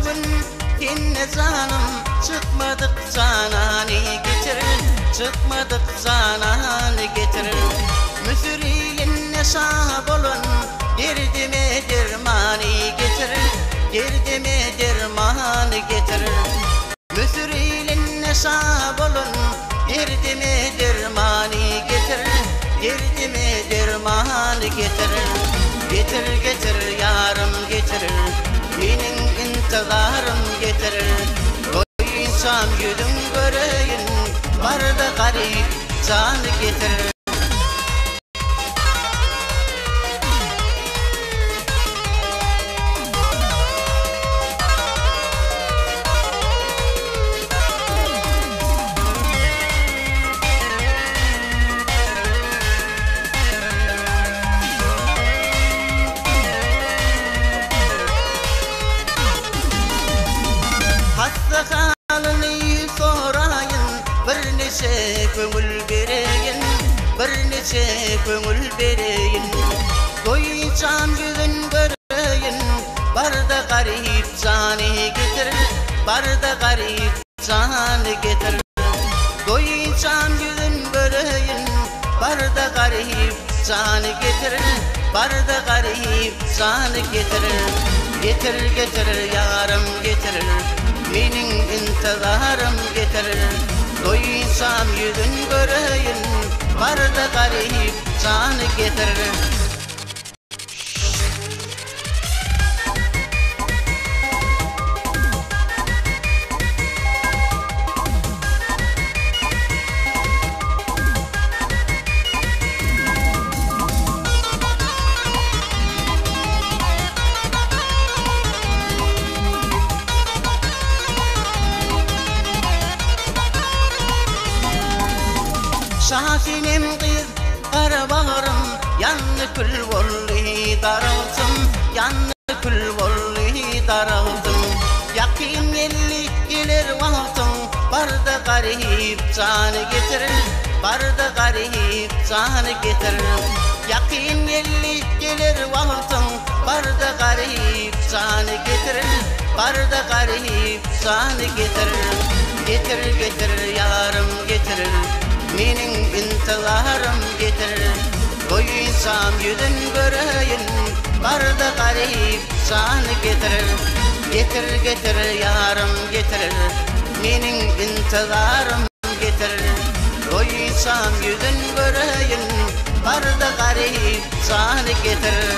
bugün dinle canım, çıkmadık cananı getirir, çıkmadık cananı getirir. Müfriğinle sahip olun, derdime dermanı getirir, derdime dermanı getirir. Müfriğinle sahip olun, derdime dermanı getirir, derdime dermanı getirir. Getir getir yarım getirir, benim intiharım getirir. Koyunsam yüzün göreyim, var da garip canı getirir. Hasta halini sorayın, bir neçe köngül bereyin, bir neçe köngül bereyin. Koyunsam yüzün göreyin, var da garip canı getirir, var da garip canı getirir. Koyunsam yüzün göreyin, var da garip canı getirir, var da garip canı getirir. Getir getir yarım getirir, benim intiharım getirir. Doyunsam yüzün göreyim, var da garip canı getirir. Şahinim kız kara bağrım, yanlı kül volli daraldım, yanlı kül volli daraldım. Yakin yerli gelir vaktim, var da garip canı getirir, var da garip canı getirir. Yakin yerli gelir vaktim, var da garip canı getirir, var da garip canı getirir. Getir getir yarım getirir, benim intiharım getirir. Koyunsam yüzün göreyim, var da garip canı getirir. Getir getir yarım getirir, benim intiharım getirir. Koyunsam yüzün göreyim, var da garip canı getirir.